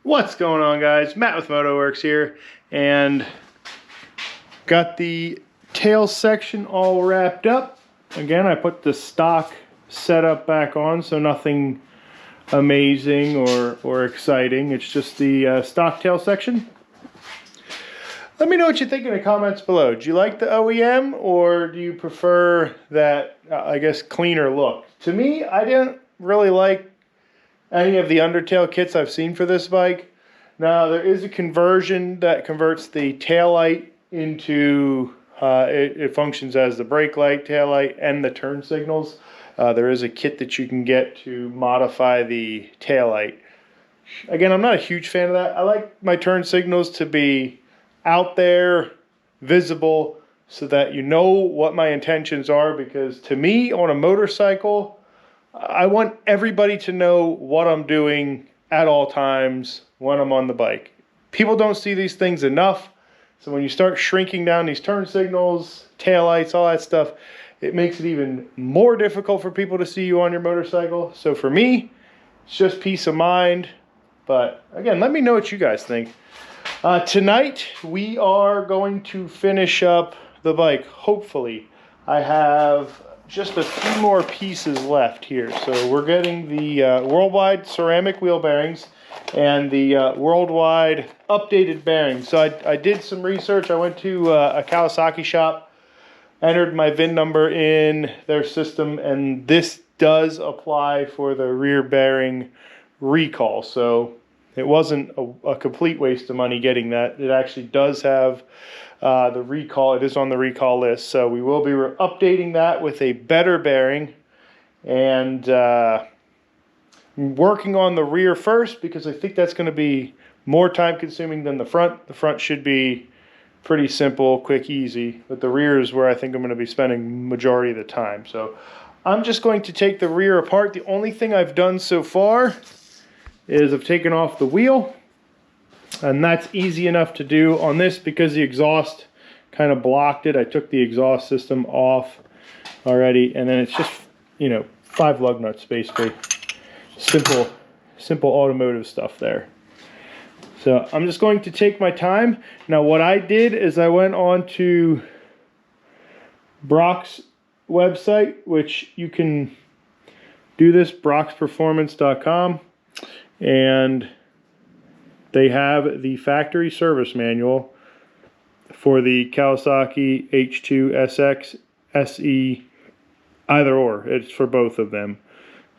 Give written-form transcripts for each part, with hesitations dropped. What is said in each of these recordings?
What's going on, guys? Matt with MotoWorks here, and got the tail section all wrapped up. Again, I put the stock setup back on, so nothing amazing or exciting. It's just the stock tail section. Let me know what you think in the comments below. Do you like the OEM, or do you prefer that, I guess, cleaner look? To me, I didn't really like any of the undertail kits I've seen for this bike. Now, there is a conversion that converts the tail light into, it functions as the brake light, tail light, and the turn signals. There is a kit that you can get to modify the tail light. Again, I'm not a huge fan of that. I like my turn signals to be out there, visible, so that you know what my intentions are, because to me, on a motorcycle, I want everybody to know what I'm doing at all times when I'm on the bike. People don't see these things enough, so when you start shrinking down these turn signals, taillights, all that stuff, it makes it even more difficult for people to see you on your motorcycle. So for me, it's just peace of mind. But again, let me know what you guys think. Tonight, we are going to finish up the bike, hopefully. I have just a few more pieces left here. So we're getting the worldwide ceramic wheel bearings and the worldwide updated bearings. So I did some research. I went to a Kawasaki shop, entered my VIN number in their system, and this does apply for the rear bearing recall. So it wasn't a complete waste of money getting that. It actually does have the recall. It is on the recall list, so we will be updating that with a better bearing, and working on the rear first, because I think that's going to be more time consuming than the front. The front should be pretty simple, quick, easy, but the rear is where I think I'm going to be spending majority of the time. So I'm just going to take the rear apart. The only thing I've done so far is I've taken off the wheel, and that's easy enough to do on this because the exhaust kind of blocked it. I took the exhaust system off already, and then it's just, you know, 5 lug nuts basically. Simple automotive stuff there. So I'm just going to take my time. Now what I did is I went on to Brock's website, which you can do this, brocksperformance.com, and they have the factory service manual for the Kawasaki H2 SX SE, either or. It's for both of them.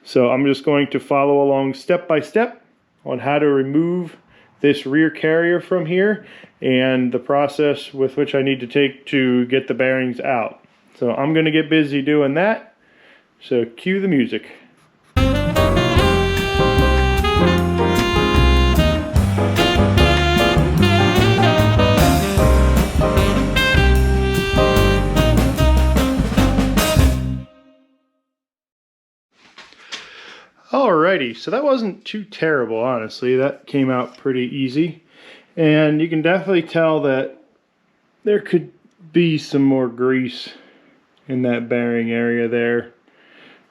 So I'm just going to follow along step by step on how to remove this rear carrier from here and the process with which I need to take to get the bearings out. So I'm going to get busy doing that. So cue the music. Alrighty, so that wasn't too terrible, honestly. That came out pretty easy. And you can definitely tell that there could be some more grease in that bearing area there.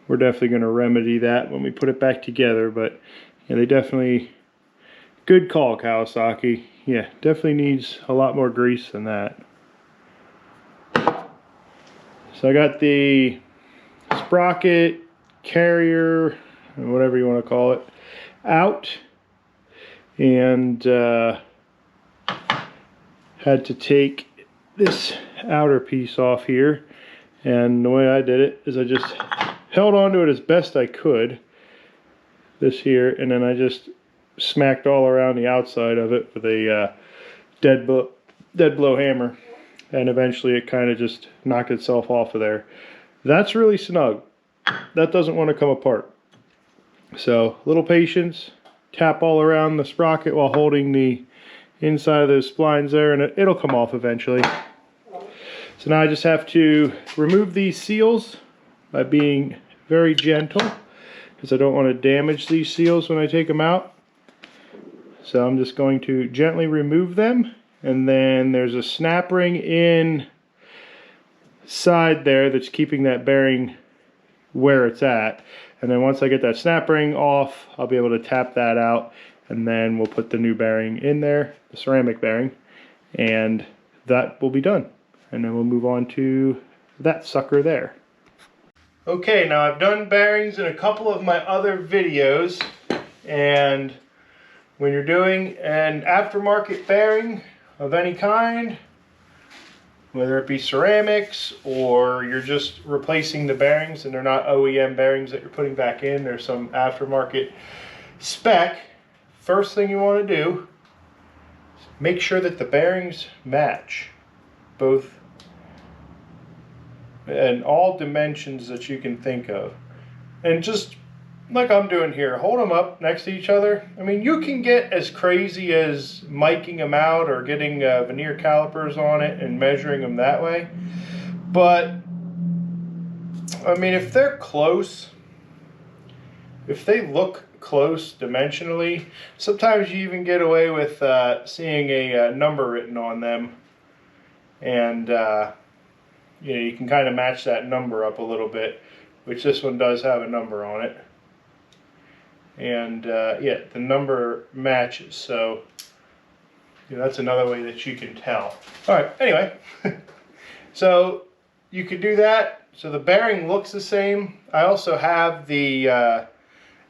We're definitely going to remedy that when we put it back together, but yeah, they definitely, good call, Kawasaki. Yeah, definitely needs a lot more grease than that. So I got the sprocket, carrier, whatever you want to call it, out, and had to take this outer piece off here. And the way I did it is I just held onto it as best I could, this here, and then I just smacked all around the outside of it with a dead blow hammer, and eventually it kind of just knocked itself off of there. That's really snug. That doesn't want to come apart. So, a little patience, tap all around the sprocket while holding the inside of those splines there, and it'll come off eventually. So now I just have to remove these seals by being very gentle, because I don't want to damage these seals when I take them out. So I'm just going to gently remove them, and then there's a snap ring inside there that's keeping that bearing where it's at. And then once I get that snap ring off, I'll be able to tap that out and then we'll put the new bearing in there, the ceramic bearing, and that will be done. And then we'll move on to that sucker there. Okay, now I've done bearings in a couple of my other videos, and when you're doing an aftermarket bearing of any kind, whether it be ceramics or you're just replacing the bearings and they're not OEM bearings that you're putting back in, there's some aftermarket spec, first thing you want to do is make sure that the bearings match both in all dimensions that you can think of. And just like I'm doing here, hold them up next to each other. I mean, you can get as crazy as miking them out or getting veneer calipers on it and measuring them that way. But, I mean, if they're close, if they look close dimensionally, sometimes you even get away with seeing a number written on them. And, you know, you can kind of match that number up a little bit, which this one does have a number on it. And yeah, the number matches, so you know, that's another way that you can tell. All right, anyway, so you could do that. So the bearing looks the same. I also have the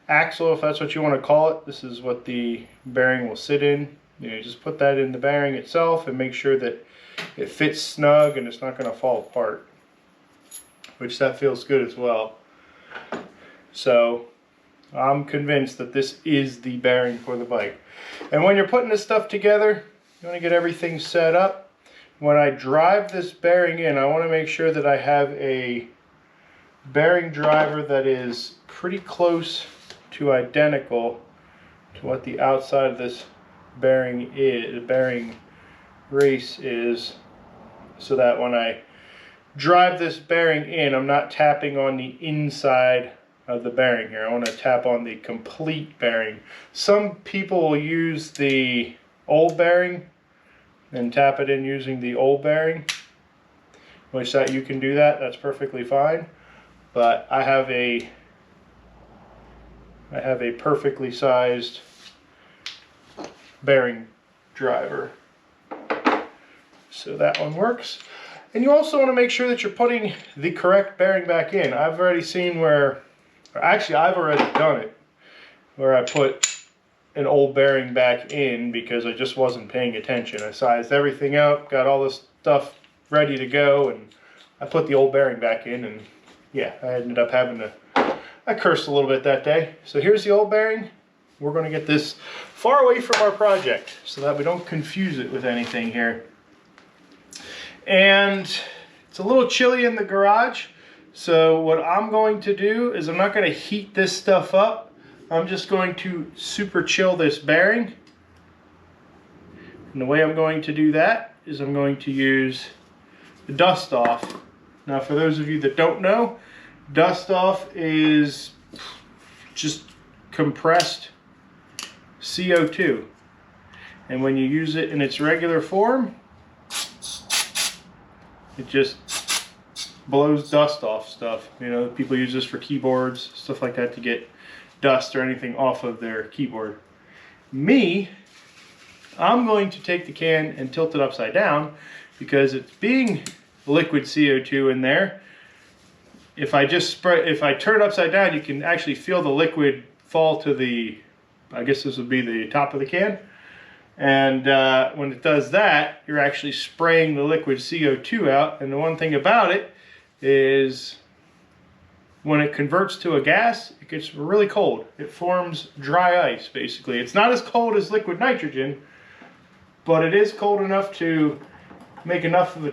axle, if that's what you want to call it. This is what the bearing will sit in. You know, just put that in the bearing itself and make sure that it fits snug and it's not going to fall apart, which that feels good as well. So I'm convinced that this is the bearing for the bike. And when you're putting this stuff together, you want to get everything set up. When I drive this bearing in, I want to make sure that I have a bearing driver that is pretty close to identical to what the outside of this bearing is, the bearing race is, so that when I drive this bearing in, I'm not tapping on the inside of the bearing here. I want to tap on the complete bearing. Some people will use the old bearing and tap it in using the old bearing, which that you can do that. That's perfectly fine. But I have a perfectly sized bearing driver, so that one works. And you also want to make sure that you're putting the correct bearing back in. I've already seen where, actually I've already done it, where I put an old bearing back in because I just wasn't paying attention. I sized everything up, got all this stuff ready to go, and I put the old bearing back in, and yeah, I ended up having to, I cursed a little bit that day. So here's the old bearing. We're going to get this far away from our project so that we don't confuse it with anything here. And it's a little chilly in the garage, so what I'm going to do is I'm not going to heat this stuff up. I'm just going to super chill this bearing. And the way I'm going to do that is I'm going to use the dust off. Now, for those of you that don't know, dust off is just compressed CO2. And when you use it in its regular form, it just blows dust off stuff. You know, people use this for keyboards, stuff like that, to get dust or anything off of their keyboard. Me, I'm going to take the can and tilt it upside down because it's being liquid CO2 in there. If I turn it upside down, you can actually feel the liquid fall to the, I guess this would be the top of the can. And when it does that, you're actually spraying the liquid CO2 out. And the one thing about it is when it converts to a gas, it gets really cold. It forms dry ice, basically. It's not as cold as liquid nitrogen, but it is cold enough to make enough of a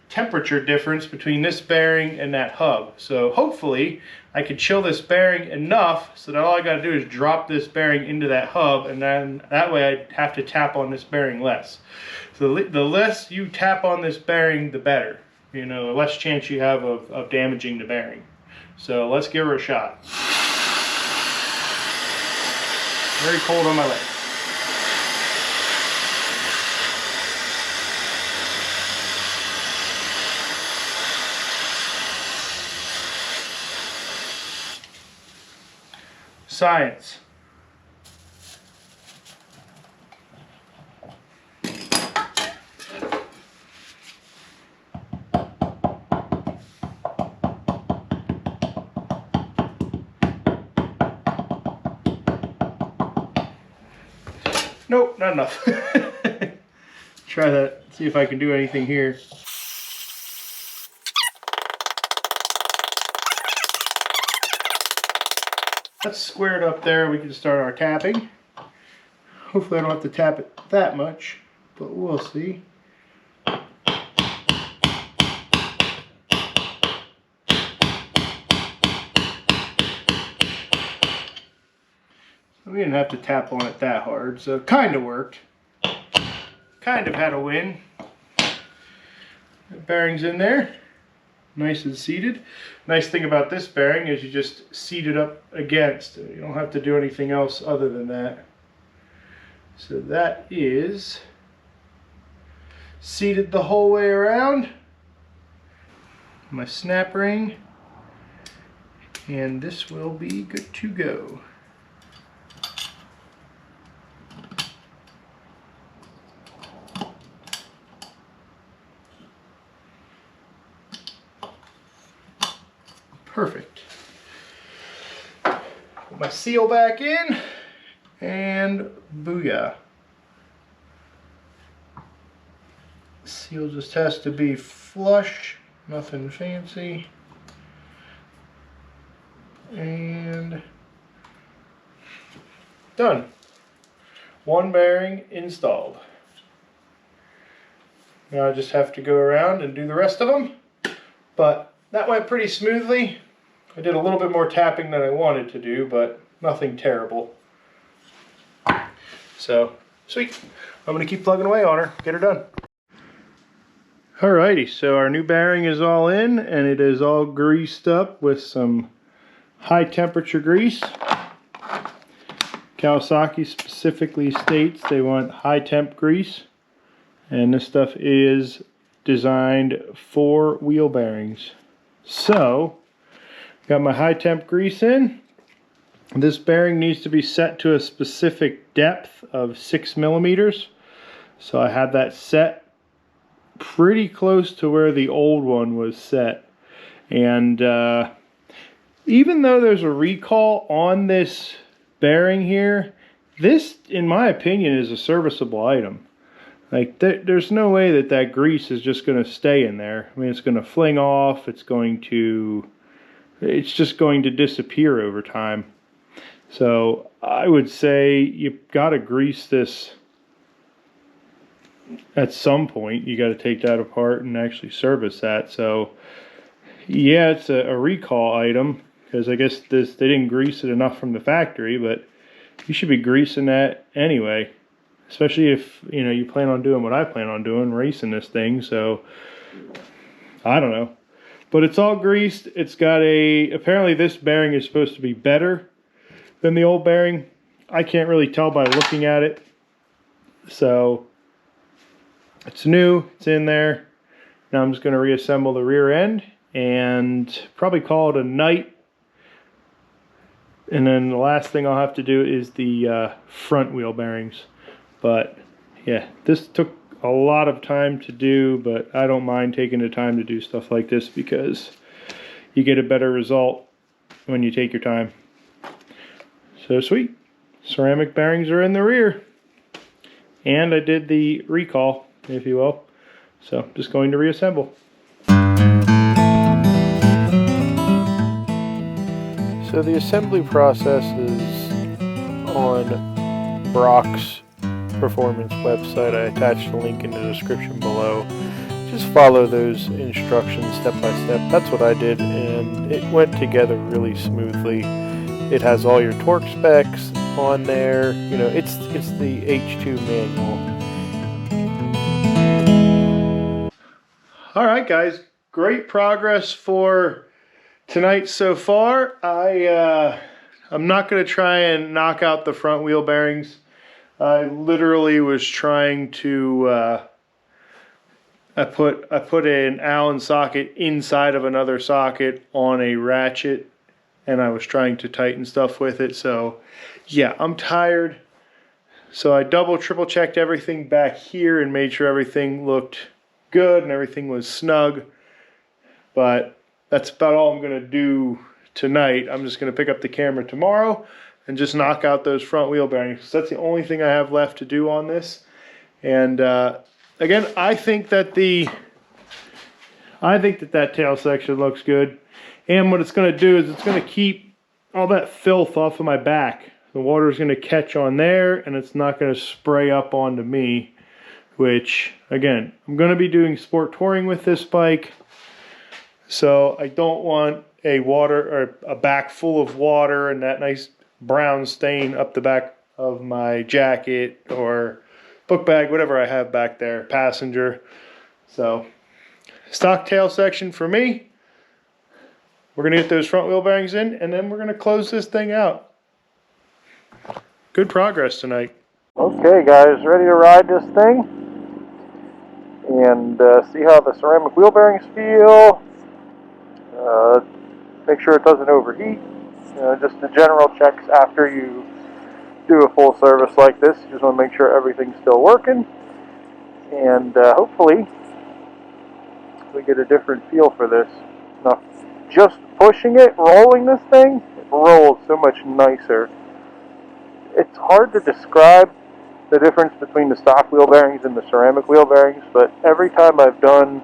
temperature difference between this bearing and that hub. So hopefully I could chill this bearing enough so that all I got to do is drop this bearing into that hub, and then that way I have to tap on this bearing less. So the less you tap on this bearing, the better. You know, the less chance you have of damaging the bearing. So let's give her a shot. Very cold on my leg. Science. Nope, not enough. Try that, see if I can do anything here. That's squared up there. We can start our tapping. Hopefully I don't have to tap it that much, but we'll see. We didn't have to tap on it that hard, so it kind of worked. Kind of had a win. The bearing's in there, nice and seated. Nice thing about this bearing is you just seat it up against. You don't have to do anything else other than that. So that is seated the whole way around. My snap ring, and this will be good to go. Perfect. Put my seal back in, and booyah. Seal just has to be flush, nothing fancy. And done. One bearing installed. Now I just have to go around and do the rest of them, but that went pretty smoothly. I did a little bit more tapping than I wanted to do, but nothing terrible. So, sweet. I'm going to keep plugging away on her, get her done. Alrighty, so our new bearing is all in, and it is all greased up with some high temperature grease. Kawasaki specifically states they want high temp grease, and this stuff is designed for wheel bearings. So, got my high temp grease in. This bearing needs to be set to a specific depth of 6 millimeters. So I have that set pretty close to where the old one was set. And even though there's a recall on this bearing here, this, in my opinion, is a serviceable item. Like, there's no way that that grease is just going to stay in there. I mean, it's going to fling off. It's just going to disappear over time. So I would say you've got to grease this at some point. You got to take that apart and actually service that. So yeah, it's a recall item, because I guess they didn't grease it enough from the factory, but you should be greasing that anyway. Especially if, you know, you plan on doing what I plan on doing, racing this thing. So I don't know. But it's all greased. It's got apparently this bearing is supposed to be better than the old bearing. I can't really tell by looking at it. So it's new, it's in there. Now I'm just going to reassemble the rear end and probably call it a night. And then the last thing I'll have to do is the front wheel bearings. But yeah, this took a lot of time to do, but I don't mind taking the time to do stuff like this because you get a better result when you take your time. So sweet. Ceramic bearings are in the rear. And I did the recall, if you will. So just going to reassemble. So the assembly process is on Brock's Performance website. I attached a link in the description below. Just follow those instructions step by step. That's what I did, and it went together really smoothly. It has all your torque specs on there. You know, it's the H2 manual. All right, guys, great progress for tonight so far. I'm not going to try and knock out the front wheel bearings. I literally was trying to, I put an Allen socket inside of another socket on a ratchet, and I was trying to tighten stuff with it. So yeah, I'm tired. So I triple checked everything back here and made sure everything looked good and everything was snug. But that's about all I'm going to do tonight. I'm just going to pick up the camera tomorrow and just knock out those front wheel bearings. That's the only thing I have left to do on this. And again, I think that that tail section looks good. And what it's going to do is it's going to keep all that filth off of my back. The water is going to catch on there, and it's not going to spray up onto me. Which, again, I'm going to be doing sport touring with this bike, so I don't want a back full of water and that nice brown stain up the back of my jacket or book bag, whatever I have back there, passenger. So, stock tail section for me. We're going to get those front wheel bearings in, and then we're going to close this thing out. Good progress tonight. Okay guys, ready to ride this thing and see how the ceramic wheel bearings feel. Make sure it doesn't overheat. Just the general checks after you do a full service like this. You just want to make sure everything's still working, and hopefully we get a different feel for this. Now, just pushing it, rolling this thing, it rolls so much nicer. It's hard to describe the difference between the stock wheel bearings and the ceramic wheel bearings, but every time I've done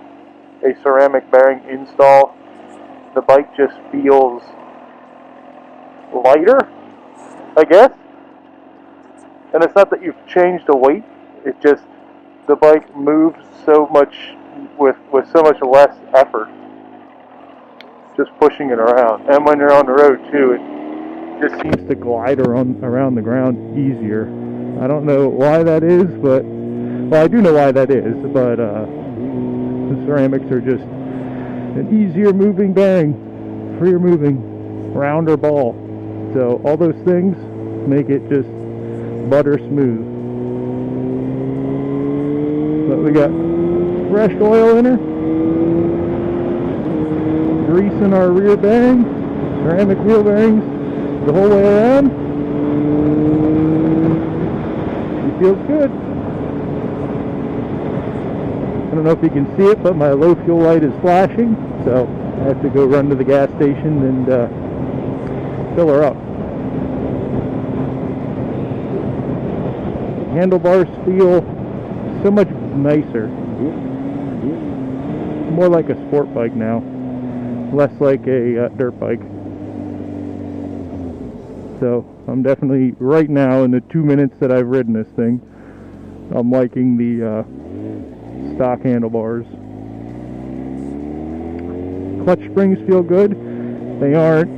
a ceramic bearing install, the bike just feels lighter, I guess. And it's not that you've changed the weight, it's just the bike moves so much with so much less effort, just pushing it around. And when you're on the road too, it just seems to glide around the ground easier. I don't know why that is, but, well, I do know why that is, but the ceramics are just an easier moving bearing, freer moving, rounder ball. So all those things make it just butter smooth. But we got fresh oil in her, grease in our rear bearing, ceramic wheel bearings the whole way around. Feels good. I don't know if you can see it, but my low fuel light is flashing, so I have to go run to the gas station and fill her up. Handlebars feel so much nicer. More like a sport bike now, less like a dirt bike. So I'm definitely, right now, in the 2 minutes that I've ridden this thing, I'm liking the stock handlebars. Clutch springs feel good. They aren't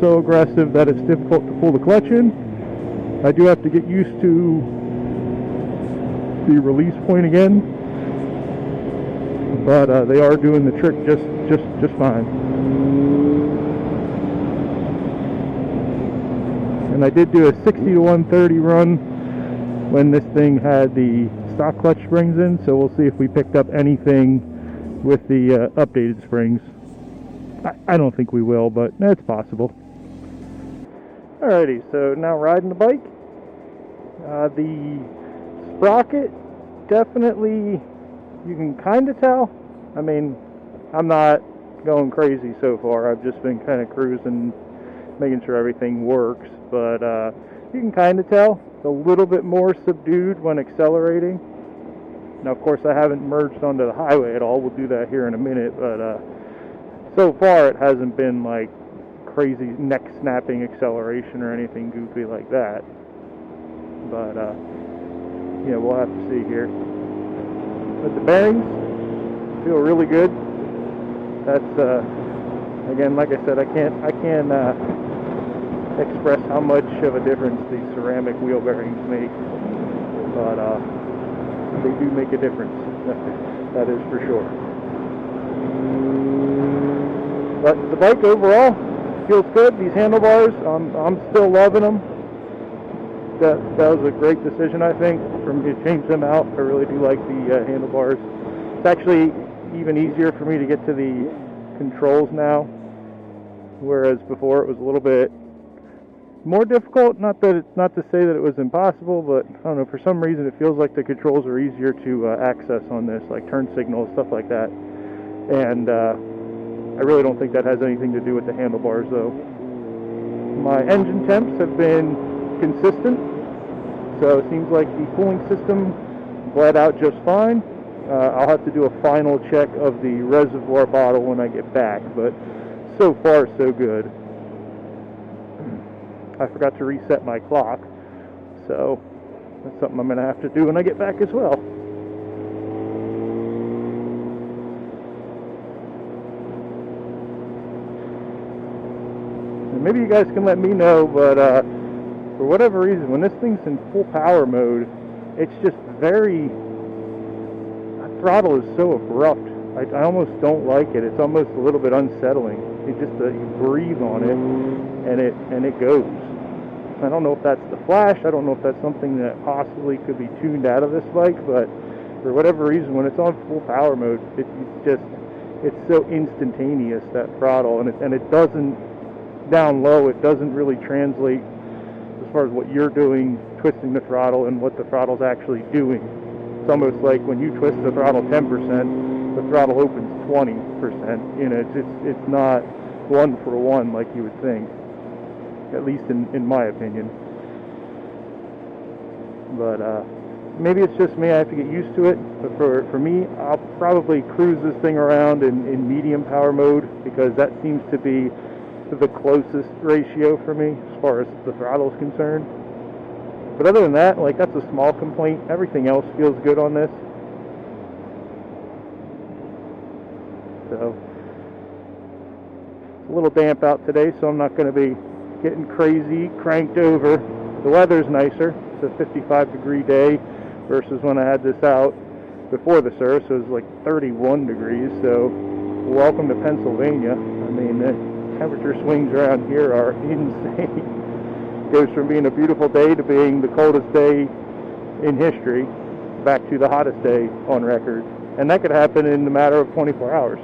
so aggressive that it's difficult to pull the clutch in. I do have to get used to the release point again, but they are doing the trick just fine. And I did do a 60 to 130 run when this thing had the stock clutch springs in, so we'll see if we picked up anything with the updated springs. I don't think we will, but it's possible. Alrighty, so now riding the bike. The sprocket, definitely, you can kind of tell. I mean, I'm not going crazy so far. I've just been kind of cruising, making sure everything works, but you can kind of tell. It's a little bit more subdued when accelerating. Now, of course, I haven't merged onto the highway at all. We'll do that here in a minute, but so far it hasn't been like crazy neck snapping acceleration or anything goofy like that. But yeah, we'll have to see here. But the bearings feel really good. That's again, like I said, I can't express how much of a difference these ceramic wheel bearings make, but they do make a difference. That is for sure. But the bike overall feels good. These handlebars, I'm still loving them. That was a great decision, I think, for me to change them out. I really do like the handlebars. It's actually even easier for me to get to the controls now, whereas before it was a little bit more difficult. Not to say that it was impossible, but I don't know, for some reason it feels like the controls are easier to access on this, like turn signals, stuff like that. And I really don't think that has anything to do with the handlebars, though. My engine temps have been consistent, so it seems like the cooling system bled out just fine. I'll have to do a final check of the reservoir bottle when I get back, but so far so good. I forgot to reset my clock, so that's something I'm going to have to do when I get back as well. And maybe you guys can let me know, but for whatever reason, when this thing's in full power mode, it's just very... that throttle is so abrupt. I almost don't like it. It's almost a little bit unsettling. You just you breathe on it, and it goes. I don't know if that's the flash. I don't know if that's something that possibly could be tuned out of this bike, but for whatever reason, when it's on full power mode, it's so instantaneous, that throttle, and it doesn't, down low, it doesn't really translate as far as what you're doing, twisting the throttle, and what the throttle's actually doing. It's almost like when you twist the throttle 10%, the throttle opens 20%. You know, it's not one for one like you would think, at least in my opinion. But maybe it's just me. I have to get used to it. But for me, I'll probably cruise this thing around in medium power mode, because that seems to be the closest ratio for me as far as the throttle is concerned. But other than that, like, that's a small complaint. Everything else feels good on this. So it's a little damp out today, so I'm not going to be getting crazy cranked over. The weather's nicer. It's a 55-degree day versus when I had this out before the service. It was like 31 degrees. So welcome to Pennsylvania. I mean, the temperature swings around here are insane. Goes from being a beautiful day to being the coldest day in history, back to the hottest day on record. And that could happen in a matter of 24 hours.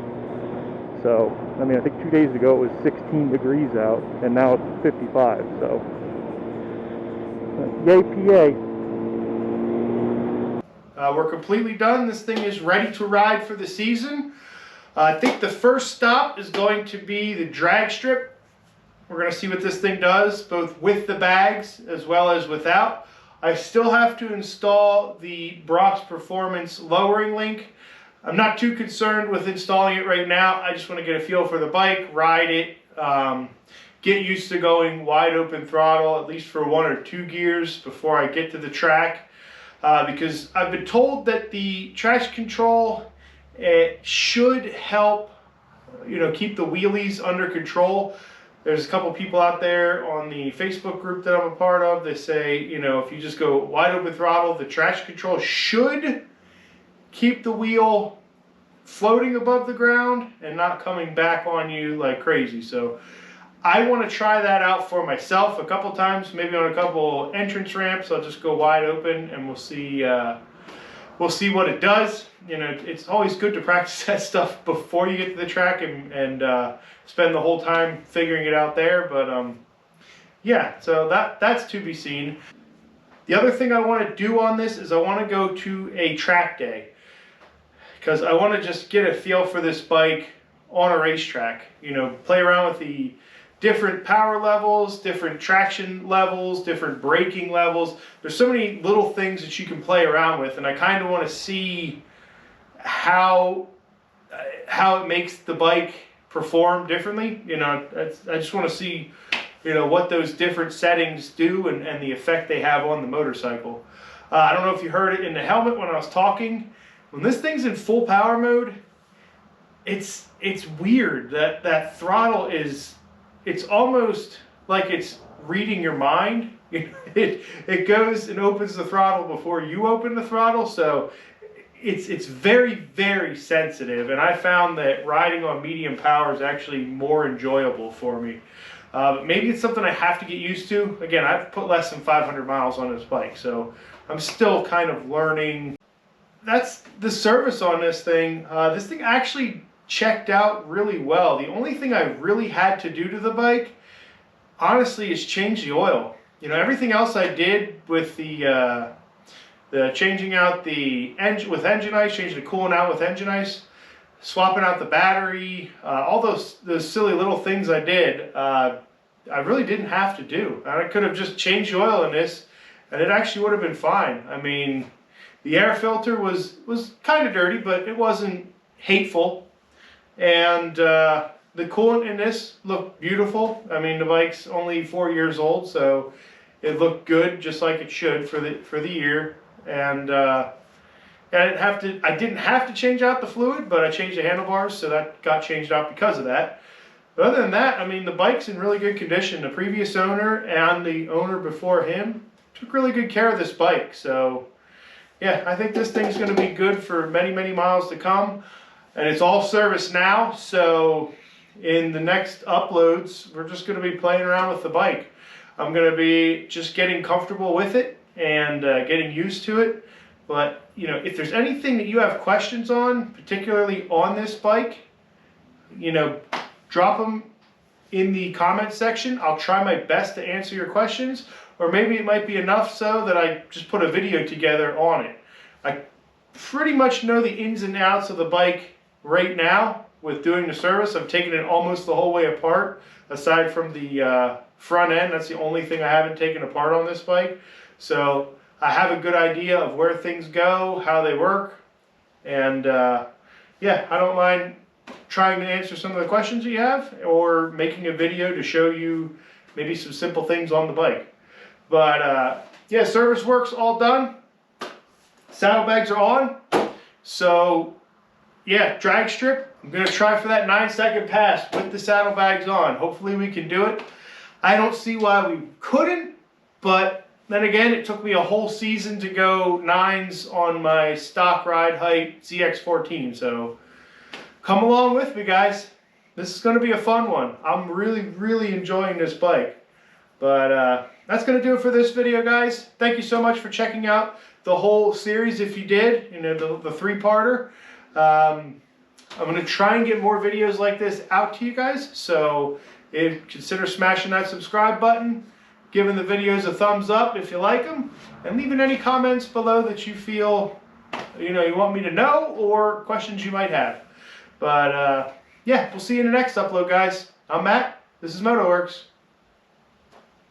So, I mean, I think 2 days ago it was 16 degrees out, and now it's 55. So, yay PA. We're completely done. This thing is ready to ride for the season. I think the first stop is going to be the drag strip. We're going to see what this thing does, both with the bags as well as without. I still have to install the Brock's Performance lowering link. I'm not too concerned with installing it right now. I just want to get a feel for the bike, ride it, get used to going wide open throttle, at least for 1 or 2 gears before I get to the track. Because I've been told that the traction control, it should help, keep the wheelies under control. There's a couple people out there on the Facebook group that I'm a part of that say, if you just go wide open throttle, the traction control should keep the wheel floating above the ground and not coming back on you like crazy. So I want to try that out for myself a couple times, maybe on a couple entrance ramps. I'll just go wide open and we'll see what it does. It's always good to practice that stuff before you get to the track and spend the whole time figuring it out there. But yeah, so that's to be seen. The other thing I want to do on this is I want to go to a track day, because I want to just get a feel for this bike on a racetrack. Play around with the different power levels, different traction levels, different braking levels. There's so many little things that you can play around with, and I kind of want to see how it makes the bike perform differently. I just want to see what those different settings do and the effect they have on the motorcycle. I don't know if you heard it in the helmet when I was talking. When this thing's in full power mode, it's weird. That throttle it's almost like it's reading your mind. It goes and opens the throttle before you open the throttle, so it's very, very sensitive, and I found that riding on medium power is actually more enjoyable for me. Maybe it's something I have to get used to. Again, I've put less than 500 miles on this bike, so I'm still kind of learning. That's the service on this thing. This thing actually checked out really well. The only thing I really had to do to the bike, honestly, is change the oil. Everything else I did with the changing out the engine with engine ice, changing the coolant out with engine ice, swapping out the battery, all those silly little things I did. I really didn't have to do. I could have just changed the oil in this, and it actually would have been fine. I mean, the air filter was kind of dirty, but it wasn't hateful. And the coolant in this looked beautiful. I mean, the bike's only 4 years old, so it looked good, just like it should for the year. And I didn't have to change out the fluid, but I changed the handlebars, so that got changed out because of that. But other than that, I mean, the bike's in really good condition. The previous owner and the owner before him took really good care of this bike. So yeah, I think this thing's going to be good for many, many miles to come. And it's all serviced now, so in the next uploads, we're just going to be playing around with the bike. I'm going to be just getting comfortable with it and getting used to it. But, you know, if there's anything that you have questions on, particularly on this bike, you know, drop them in the comment section. I'll try my best to answer your questions, or maybe it might be enough so that I just put a video together on it. I pretty much know the ins and outs of the bike right now with doing the service. I've taken it almost the whole way apart, aside from the front end. That's the only thing I haven't taken apart on this bike. So I have a good idea of where things go, how they work, and yeah, I don't mind trying to answer some of the questions you have, or making a video to show you maybe some simple things on the bike. But yeah, service work's all done. Saddlebags are on. So yeah, drag strip, I'm going to try for that 9-second pass with the saddlebags on. Hopefully we can do it. I don't see why we couldn't, but then again, it took me a whole season to go 9s on my stock ride height CX14. So come along with me, guys. This is going to be a fun one. I'm really, really enjoying this bike. But that's going to do it for this video, guys. Thank you so much for checking out the whole series. If you did, you know, the three-parter. I'm going to try and get more videos like this out to you guys. So consider smashing that subscribe button, giving the videos a thumbs up if you like them, and leaving any comments below that you feel, you know, you want me to know, or questions you might have. But yeah, we'll see you in the next upload, guys. I'm Matt. This is MotoWorks.